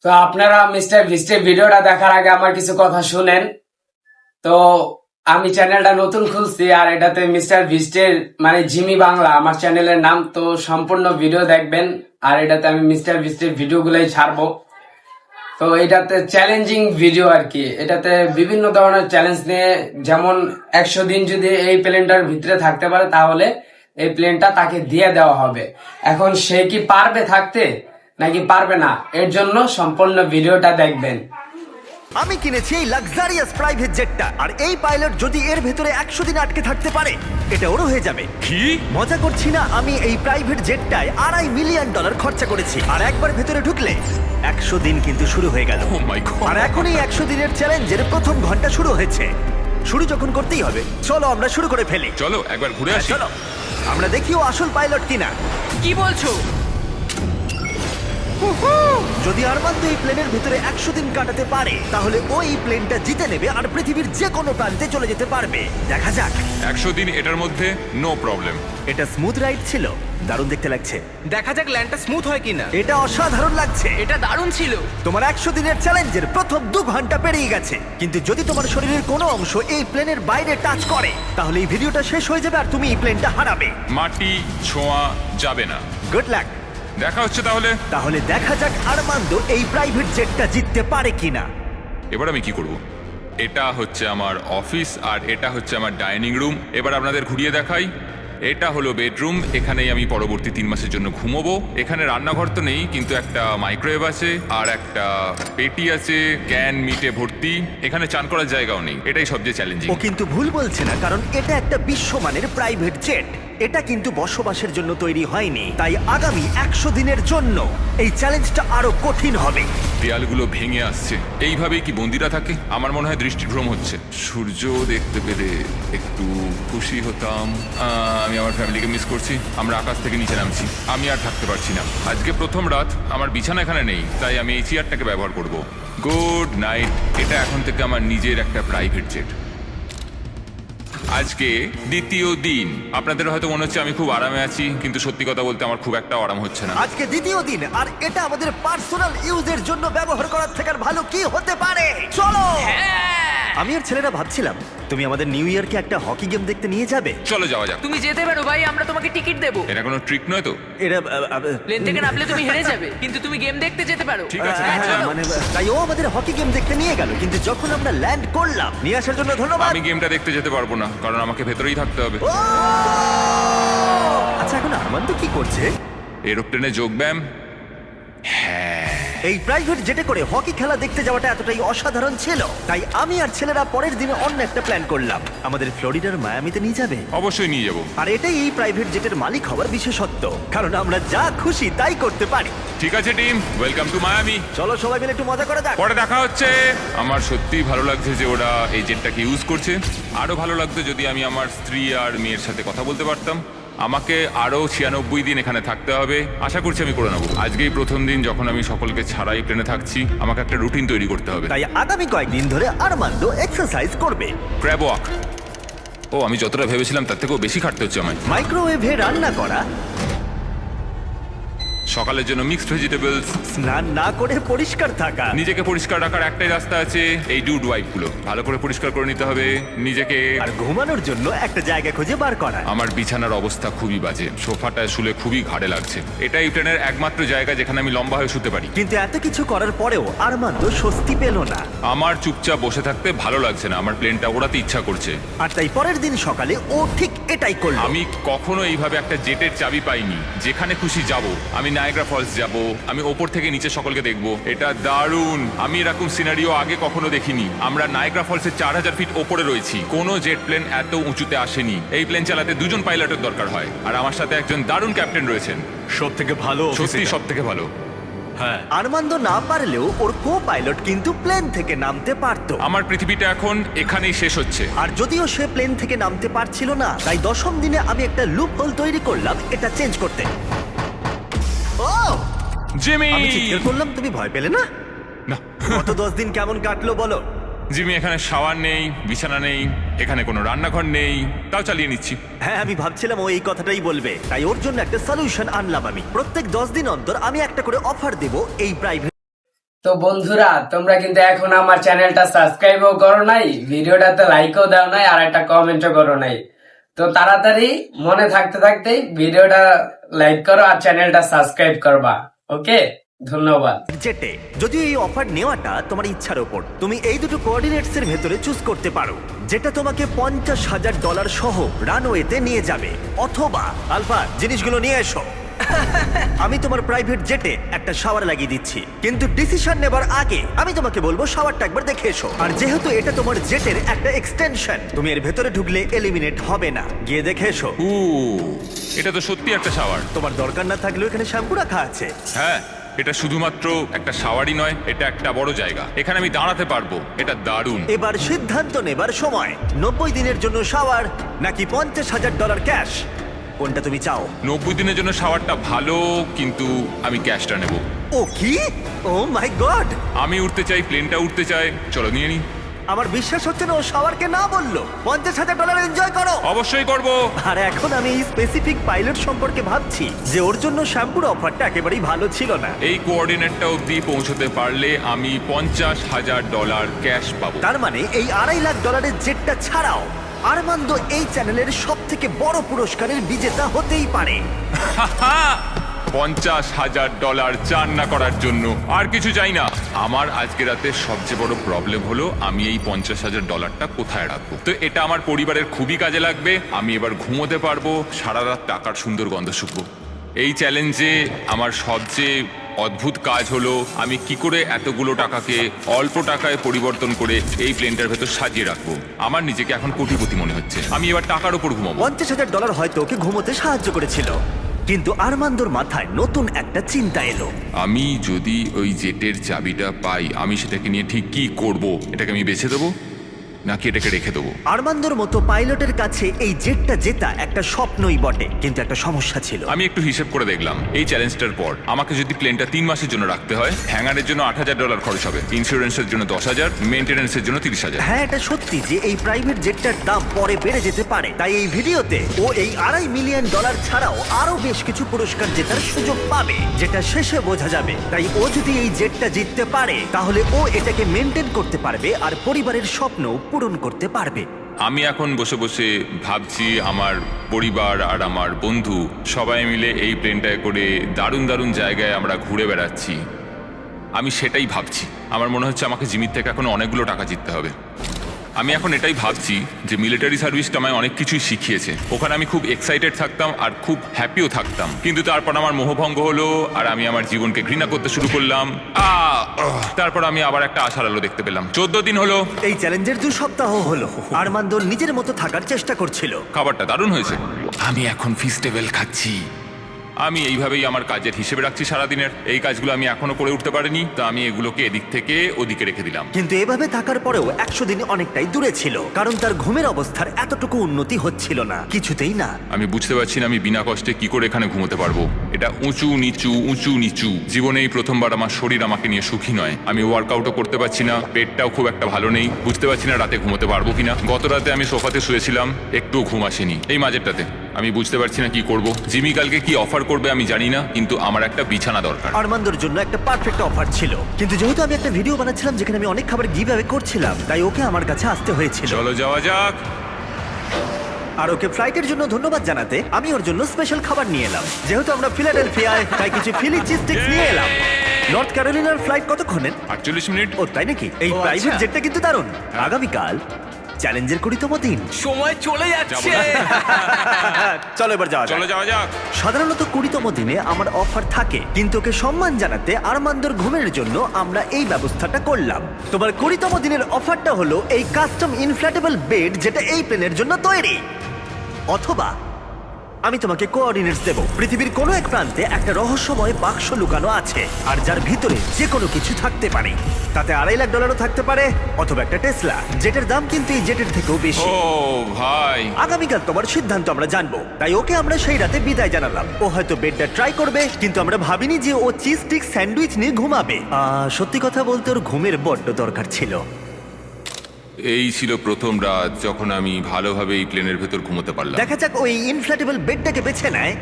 তো আপনারা মিস্টার ভিস্টের ভিডিওটা দেখার আগে আমার কিছু কথা শুনেন। তো আমি চ্যানেলটা নতুন খুলছি, আর এটাতে মিস্টার ভিস্টের মানে জিমি বাংলা আমার চ্যানেলের নাম। তো সম্পূর্ণ ভিডিও দেখবেন, আর এটাতে আমি মিস্টার ভিস্টের ভিডিওগুলোই ছাড়বো। তো এটাতে চ্যালেঞ্জিং ভিডিও আর কি, এটাতে বিভিন্ন ধরনের চ্যালেঞ্জ নিয়ে, যেমন 100 দিন যদি এই প্লেনটার ভিতরে থাকতে পারে তাহলে এই প্লেনটা তাকে দিয়ে দেওয়া হবে। এখন সে কি পারবে থাকতে নাকি পারবে না, এর জন্য সম্পূর্ণ ভিডিওটা দেখবেন। আমি কিনেছি এই লাক্সারিয়াস প্রাইভেট জেটটা, আর এই পাইলট যদি এর ভেতরে 100 দিন আটকে থাকতে পারে এটা ওরও হয়ে যাবে। কি? মজা করছি না, আমি এই প্রাইভেট জেটটায় $2.5 মিলিয়ন খরচা করেছি, আর একবার ভেতরে ঢুকলে 100 দিন কিন্তু শুরু হয়ে গেল। Oh my God! আর এখন এই 100 দিনের চ্যালেঞ্জের প্রথম ঘন্টা শুরু হয়েছে। শুরু যখন করতেই হবে, চলো আমরা শুরু করে ফেলি। চলো একবার ঘুরে আসি। চলো আমরা দেখি ও আসল পাইলট কিনা। কি বলছো? যদি আরমান্দ এই প্লেনের ভিতরে 100 দিন কাটাতে পারে তাহলে ও এই প্লেনটা জিতে নেবে আর পৃথিবীর যে কোনো প্রান্তে চলে যেতে পারবে। দেখা যাক। 100 দিন এটার মধ্যে নো প্রবলেম। এটা স্মুথ রাইড ছিল, দারুণ দেখতে লাগছে। দেখা যাক ল্যান্ডটা স্মুথ হয় কিনা। এটা অসাধারণ লাগছে। এটা দারুণ ছিল। তোমার 100 দিনের চ্যালেঞ্জের প্রথম 2 ঘন্টা পেরিয়ে গেছে, কিন্তু যদি তোমার শরীরের কোনো অংশ এই প্লেনের বাইরে টাচ করে তাহলে এই ভিডিওটা শেষ হয়ে যাবে আর তুমি এই প্লেনটা হারাবে। মাটি ছোঁয়া যাবে না। Good luck. দেখা হচ্ছে তাহলে। তাহলে দেখা যাক আরমান্দ এই প্রাইভেট জেটটা জিততে পারে কিনা। এবার আমি কি করব? এটা হচ্ছে আমার অফিস আর এটা হচ্ছে আমার ডাইনিং রুম। এবার আপনাদের ঘুরিয়ে দেখাই। এটা হলো বেডরুম, এখানেই আমি পরবর্তী 3 মাসের জন্য ঘুমোবো। এখানে রান্নাঘর তো নেই, কিন্তু একটা মাইক্রোওয়েভ আছে আর একটা পেটি আছে, ক্যান মিটে ভর্তি। এখানে চান করার জায়গাও নেই। এটাই সবচেয়ে চ্যালেঞ্জিং। ও কিন্তু ভুল বলছে না, কারণ এটা একটা বিশ্বমানের প্রাইভেট জেট। এটা কিন্তু বসবাসের জন্য তৈরি হয়নি, তাই আগামী 100 দিনের জন্য এই চ্যালেঞ্জটা আরো কঠিন হবে। দেয়ালগুলো ভেঙে আসছে। এইভাবেই কি বন্দিরা থাকে? আমার মনে হয় দৃষ্টিভ্রম হচ্ছে। সূর্য দেখতে পেলে একটু খুশি হতাম। আমি আমার ফ্যামিলিকে মিস করছি। আমরা আকাশ থেকে নিচে নামছি। আমি আর থাকতে পারছি না। আজকে প্রথম রাত, আমার বিছানা এখানে নেই, তাই আমি এই চেয়ারটাকে ব্যবহার করব। Good night. এটা এখন থেকে আমার নিজের একটা প্রাইভেট জেট। আজকে দ্বিতীয় দিন। আপনাদের হয়তো মনে হচ্ছে আমি খুব আরামে আছি, কিন্তু সত্যি কথা বলতে আমার খুব একটা আরাম হচ্ছে না। আজকে দ্বিতীয় দিন, আর এটা আমাদের পার্সোনাল ইউজের জন্য ব্যবহার করার থেকে আর ভালো কি হতে পারে। চলো। আমি আর ছেলেরা ভাবছিলাম তুমি আমাদের নিউ ইয়ারকে একটা হকি গেম দেখতে নিয়ে যাবে। চলো যাওয়া যাক। তুমি যেতে পারো ভাই, আমরা তোমাকে টিকিট দেবো। এটা কোনো ট্রিক নয় তো? এরা প্লেন থেকে নামলে তুমি হেরে যাবে, কিন্তু তুমি গেম দেখতে যেতে পারো। ঠিক আছে, হ্যাঁ, চলো। মানে তাই ও আমাদের হকি গেম দেখতে নিয়ে গেল, কিন্তু যখন আমরা ল্যান্ড করলাম, নিয়ে আসার জন্য ধন্যবাদ। আমি গেমটা দেখতে যেতে পারবো না, কারণ আমাকে ভেতরেই থাকতে হবে। ও! আচ্ছা এখন আরমান্দ কি করছে? এরোপ্লেনে যোগব্যায়াম। হ্যাঁ, এই প্রাইভেট জেটে করে হকি খেলা দেখতে যাওয়াটা এতটাই অসাধারণ ছিল, তাই আমি আর ছেলেরা পরের দিনে অন্য একটা প্ল্যান করলাম। আমাদের ফ্লোরিডার মায়ামিতে নিয়ে যাবে। অবশ্যই নিয়ে যাবো। আর এটাই এই প্রাইভেট জেটের মালিক হওয়ার বিশেষত্ব, কারণ আমরা যা খুশি তাই করতে পারি। ঠিক আছে টিম, ওয়েলকাম টু মায়ামি। চলো সবাই মিলে একটু মজা করা যাক। পরে দেখা হচ্ছে। আমার সত্যিই ভালো লাগছে যে ওরা এই জেটটাকে ইউজ করছে। আরো ভালো লাগতো যদি আমি আমার স্ত্রী আর মেয়ের সাথে কথা বলতে পারতাম। আমাকে আরো 96 দিন এখানে থাকতে হবে। আশা করছি আমি করে নেবো। আজকেই প্রথম দিন যখন আমি সকলকে ছাড়াই প্লেনে থাকছি। আমাকে একটা রুটিন তৈরি করতে হবে। তাই আগামী কয়েকদিন ধরে আরমান্দ এক্সারসাইজ করবে। Crab walk. ও, আমি যতটা ভেবেছিলাম তার থেকেও বেশি খাটতে হচ্ছে আমায়। মাইক্রোওয়েভে রান্না করা, সকালের জন্য মিক্সড ভেজিটেবলস। স্নান না করে পরিষ্কার থাকা। নিজেকে পরিষ্কার রাখার একটাই রাস্তা আছে, এই ডুড ওয়াইপ গুলো ভালো করে পরিষ্কার করে নিতে হবে নিজেকে। আর ঘুমানোর জন্য একটা জায়গা খুঁজে বার করা। আমার বিছানার অবস্থা খুবই বাজে। সোফাটায় শুলে খুবই ঘাড়ে লাগছে। এটাই প্লেনের একমাত্র জায়গা যেখানে আমি লম্বা হয়ে শুতে পারি। কিন্তু এত কিছু করার পরেও আরমান্দ স্বস্তি পেল না। আমার চুপচাপ বসে থাকতে ভালো লাগছে না। আমার প্লেনটা ওড়াতে ইচ্ছা করছে। আর তাই পরের দিন সকালে ও ঠিক এটাই করলো। আমি কখনো এইভাবে একটা জেটের চাবি পাইনি। যেখানে খুশি যাব। আমি নায়াগ্রা ফলস যাব। আমি ওপর থেকে নিচে সকলকে দেখব। এটা দারুণ। আমি এরকম সিনারিও আগে কখনো দেখিনি। আমরা নায়াগ্রা ফলসের 4000 ফিট ওপরে রয়েছি। কোনো জেট প্লেন এত উঁচুতে আসেনি। এই প্লেন চালাতে 2জন পাইলটের দরকার হয়, আর আমার সাথে একজন দারুণ ক্যাপ্টেন রয়েছেন। সব থেকে ভালো সত্যি সব থেকে ভালো। হ্যাঁ, আরমান্দ না পারলেও ওর কো পাইলট কিন্তু প্লেন থেকে নামতে পারতো। আমার পৃথিবীটা এখন এখানেই শেষ হচ্ছে। আর যদিও সে প্লেন থেকে নামতে পারছিল না, তাই 10ম দিনে আমি একটা লুপ হোল তৈরি করলাম এটা চেঞ্জ করতে। ও! জিমি! আমি চিৎকার করলাম, তুমি ভয় পেলে না? না। গত 10 দিন কেমন কাটলো বলো? জিমি, এখানে শাওয়ার নেই, বিছানা নেই, এখানে কোনো রান্নাঘর নেই, তাও চালিয়ে নিচ্ছি। হ্যাঁ, আমি ভাবছিলাম ও এই কথাটাই বলবে, তাই ওর জন্য একটা সলিউশন আনলাম আমি। প্রত্যেক 10 দিন অন্তর আমি একটা করে অফার দেব এই প্রাইভেট তো বন্ধুরা, তোমরা কিন্তু এখন আমার চ্যানেলটা সাবস্ক্রাইবও করো নাই, ভিডিওটাতে লাইকও দাও নাই, আর একটা কমেন্টও করো নাই। তো তাড়াতাড়ি মনে থাকতে থাকতেই ভিডিওটা লাইক করো আর চ্যানেলটা সাবস্ক্রাইব করবা। ওকে, ধন্যবাদ। জেটে যদিও এই অফার নেওয়াটা তোমার ইচ্ছার উপর, তুমি এই দুটো কোঅর্ডিনেটস এর ভেতরে চুজ করতে পারো, যেটা তোমাকে $50,000 সহ রানওয়েতে নিয়ে যাবে, অথবা আলফা জিনিসগুলো নিয়ে এসো। আমি তোমার প্রাইভেট জেটে একটা শাওয়ার লাগিয়ে দিচ্ছি, কিন্তু ডিসিশন নেবার আগে আমি তোমাকে বলবো শাওয়ারটা একবার দেখে এসো। আর যেহেতু এটা তোমার জেটের একটা এক্সটেনশন, তুমি এর ভেতরে ঢুকলে এলিমিনেট হবে না, গিয়ে দেখে এসো। এটা তো সত্যি একটা শাওয়ার। তোমার দরকার না থাকলেও এখানে শ্যাম্পু রাখা আছে। হ্যাঁ, এটা শুধুমাত্র একটা শাওয়ারই নয়, এটা একটা বড় জায়গা, এখানে আমি দাঁড়াতে পারবো। এটা দারুণ। এবার সিদ্ধান্ত নেবার সময়, 90 দিনের জন্য শাওয়ার নাকি $50,000 ক্যাশ, কোনটা তুমি চাও? 90 দিনের জন্য শাওয়ারটা ভালো, কিন্তু আমি ক্যাশটা নেব। ও কি, ও মাই গড, আমি উঠতে চাই, প্লেনটা উঠতে চাই। চলো নিয়ে নি। আমার বিশ্বাস হচ্ছে না ও শাওয়ারকে না বললো। $50,000 এনজয় করো। অবশ্যই করব। আর এখন আমি এই স্পেসিফিক পাইলট সম্পর্কে ভাবছি যে ওর জন্য শ্যাম্পুর অফারটা একেবারেই ভালো ছিল না। এই কোঅর্ডিনেটটা অবধি পৌঁছতে পারলে আমি $50,000 ক্যাশ পাবো। তার মানে এই $2.5 লাখ জেটটা ছাড়াও আরমান্দো এই চ্যানেলের সব থেকে বড় পুরস্কারের বিজেতা হতেই পারে। $50,000 চান না করার জন্য আর কিছু চাই না। আমার আজকে রাতে সবচেয়ে বড় প্রবলেম হলো আমি এই $50,000টা কোথায় রাখবো। তো এটা আমার পরিবারের খুবই কাজে লাগবে। আমি এবার ঘুমোতে পারবো, সারা রাত টাকার সুন্দর গন্ধ শুকবো। এই চ্যালেঞ্জে আমার সবচেয়ে অদ্ভুত কাজ হলো আমি কি করে এতগুলো টাকাকে অল্প টাকায় পরিবর্তন করে এই প্লেনটার ভেতর সাজিয়ে রাখবো। আমার নিজেকে এখন কোটিপতি মনে হচ্ছে। আমি এবার টাকার উপর ঘুমাবো। $50,000 হয়তো ওকে ঘুমোতে সাহায্য করেছিল, কিন্তু আরমান্দোর মাথায় নতুন একটা চিন্তা এলো। আমি যদি ওই জেটের চাবিটা পাই, আমি সেটাকে নিয়ে ঠিক কি করব? এটাকে আমি বেছে দেবো নাকি এটাকে রেখে দেবো? আরমান্দোর মতো পাইলটের কাছে এই জেটটা জেতা একটা স্বপ্নই বটে, কিন্তু একটা সমস্যা ছিল। আমি একটু হিসেব করে দেখলাম, এই চ্যালেঞ্জটার পর আমাকে যদি প্লেনটা 3 মাসের জন্য রাখতে হয়, হ্যাঙ্গারের জন্য $8,000 খরচ হবে, ইন্স্যুরেন্সের জন্য $10,000, মেইনটেনেন্সের জন্য $30,000। হ্যাঁ, এটা সত্যি যে এই প্রাইভেট জেটটার দাম পরে বেড়ে যেতে পারে। তাই এই ভিডিওতে ও এই $2.5 মিলিয়ন ছাড়াও আরো বেশ কিছু পুরস্কার জেতার সুযোগ পাবে, যেটা শেষে বোঝা যাবে। তাই ও যদি এই জেটটা জিততে পারে, তাহলে ও এটাকে মেনটেন করতে পারবে আর পরিবারের স্বপ্ন পূরণ করতে পারবে। আমি এখন বসে বসে ভাবছি আমার পরিবার আর আমার বন্ধু সবাই মিলে এই প্লেনটায় করে দারুণ দারুণ জায়গায় আমরা ঘুরে বেড়াচ্ছি। আমি সেটাই ভাবছি। আমার মনে হচ্ছে আমাকে জিমির থেকে এখন অনেকগুলো টাকা জিততে হবে। আমি এখন এটাই ভাবছি যে মিলিটারি সার্ভিসটা আমায় অনেক কিছুই শিখিয়েছে। ওখানে আমি খুব এক্সাইটেড থাকতাম আর খুব হ্যাপিও থাকতাম, কিন্তু তারপর আমার মোহভঙ্গ হলো আর আমি আমার জীবনকে ঘৃণা করতে শুরু করলাম। তারপর আমি আবার একটা আশার আলো দেখতে পেলাম। 14 দিন হলো এই চ্যালেঞ্জের 2 সপ্তাহ হলো আরমান্দো নিজের মতো থাকার চেষ্টা করছিল। খাবারটা দারুণ হয়েছে। আমি এখন ফিস্টেবল খাচ্ছি। আমি এইভাবেই আমার কাজের হিসেবে রাখছি সারাদিনের। এই কাজগুলো আমি এখনো করে উঠতে পারিনি, তো আমি এগুলোকে এদিক থেকে ওদিকে রেখে দিলাম। কিন্তু এভাবে থাকার পরেও 100 দিন অনেকটাই দূরে ছিল, কারণ তার ঘুমের অবস্থার এতটুকু উন্নতি হচ্ছিল না, কিছুতেই না। আমি বুঝতে পারছি না আমি বিনা কষ্টে কি করে এখানে ঘুমোতে পারবো। এটা উঁচু নিচু উঁচু নিচু। জীবনে এই প্রথমবার আমার শরীর আমাকে নিয়ে সুখী নয়। আমি ওয়ার্কআউটও করতে পারছি না, পেটটাও খুব একটা ভালো নেই। বুঝতে পারছি না রাতে ঘুমোতে পারবো কিনা। গত রাতে আমি সোফাতে শুয়েছিলাম, একটুও ঘুম আসেনি। এই মাঝেরটাতে আমি বুঝতে পারছি না কি করব। জিমি কালকে কি অফার করবে আমি জানি না, কিন্তু আমার একটা বিছানা দরকার। আরমান্দোর জন্য একটা পারফেক্ট অফার ছিল, কিন্তু যেহেতু আমি একটা ভিডিও বানাচ্ছিলাম যেখানে আমি অনেক খাবার গিভ অ্যাওয়ে করছিলাম, তাই ওকে আমার কাছে আসতে হয়েছিল। চলো যাওয়া যাক। আর ওকে ফ্লাইটের জন্য ধন্যবাদ জানাতে আমি ওর জন্য স্পেশাল খাবার নিয়ে এলাম। যেহেতু আমরা ফিলাডেলফিয়ায়, তাই কিছু ফিলি চিজ স্টিক্স নিয়ে এলাম। নর্থ ক্যারোলিনার ফ্লাইট কতক্ষণের? 48 মিনিট। ও তাই নাকি? এই প্রাইভেট জেটটা কিন্তু দারুণ। আগামীকাল চ্যালেঞ্জের 20তম দিন। সময় চলে যাচ্ছে। চলো এবার যাওয়া যাক। চলো যাওয়া যাক। সাধারণত 20তম দিনে আমার অফার থাকে, কিন্তু ওকে সম্মান জানাতে আরমান্দোর ঘুমের জন্য আমরা এই ব্যবস্থাটা করলাম। তোমার 20তম দিনের অফারটা হলো এই কাস্টম ইনফ্ল্যাটেবল বেড, যেটা এই প্লেনের জন্য তৈরি। অথবা আমি তোমাকে কোঅর্ডিনেটস দেব। পৃথিবীর কোনো এক প্রান্তে একটা রহস্যময় বাক্স লুকানো আছে, আর যার ভিতরে যে কোনো কিছু থাকতে পারে। তাতে $2.5 লাখ থাকতে পারে, অথবা একটা টেসলা, যেটার দাম কিন্তু এই জেটের থেকেও বেশি। ও ভাই, আগামীকাল তোমার সিদ্ধান্ত আমরা জানবো, তাই ওকে আমরা সেই রাতে বিদায় জানালাম। ও হয়তো বেডটা ট্রাই করবে, কিন্তু আমরা ভাবিনি যে ও চিজ স্টিক স্যান্ডউইচ নিয়ে ঘুমাবে। সত্যি কথা বলতে ওর ঘুমের বড্ড দরকার ছিল। এই ছিল প্রথম রাত যখন আমি ভালোভাবে এই প্লেনের ভেতর ঘুমোতে পারলাম। দেখা যাক ওই ইনফ্ল্যাটেবল বেডটাকে বেছে নেয়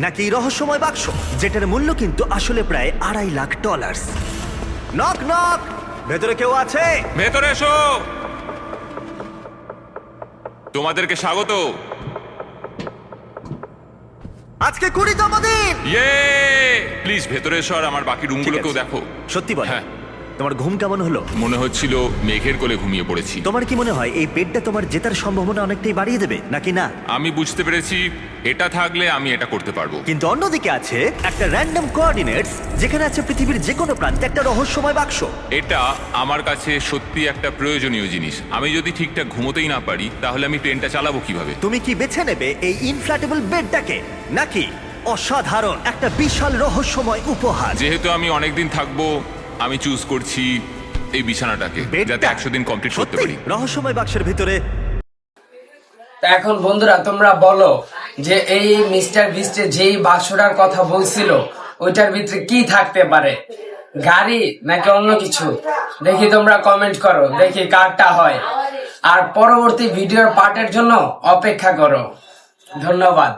নাকি এই রহস্যময় বাক্স, যেটার মূল্য কিন্তু আসলে প্রায় $2.5 লাখ। নক নক, ভেতরে কেউ আছে? ভেতরে এসো, তোমাদেরকে স্বাগত। আজকে 20তম দিন। ইয়ে, প্লিজ ভেতরে এসো আর আমার বাকি রুমগুলোকেও ঠিক আছে। দেখো। সত্যি বল, হ্যাঁ। তোমার ঘুম কেমন হলো? মনে হচ্ছিল মেঘের কোলে ঘুমিয়ে পড়েছি। তোমার কি মনে হয় এই বেডটা তোমার জেতার সম্ভাবনা অনেকটাই বাড়িয়ে দেবে নাকি না? আমি বুঝতে পেরেছি এটা থাকলে আমি এটা করতে পারবো। কিন্তু অন্যদিকে আছে একটা র্যান্ডম কোঅর্ডিনেটস, যেখানে আছে পৃথিবীর যে কোনো প্রান্তে একটা রহস্যময় বাক্স। এটা আমার কাছে সত্যি একটা প্রয়োজনীয় জিনিস। আমি যদি ঠিকঠাক ঘুমোতেই না পারি তাহলে আমি প্লেনটা চালাবো কিভাবে? তুমি কি বেছে নেবে এই ইনফ্ল্যাটেবল বেডটাকে, নাকি অসাধারণ একটা বিশাল রহস্যময় উপহার? যেহেতু আমি অনেকদিন থাকবো, আমি চুজ করছি এই বিছানাটাকে, বেডটা? যাতে 100 দিন কমপ্লিট করতে সত্যি? পারি। রহস্যময় বাক্সের ভিতরে তা এখন বন্ধুরা তোমরা বলো যে এই মিস্টার বিস্টের যেই বাক্সটার কথা বলছিল ওইটার ভিতরে কি থাকতে পারে, গাড়ি নাকি অন্য কিছু? দেখি তোমরা কমেন্ট করো, দেখি কারটা হয়। আর পরবর্তী ভিডিওর পার্টের জন্য অপেক্ষা করো। ধন্যবাদ।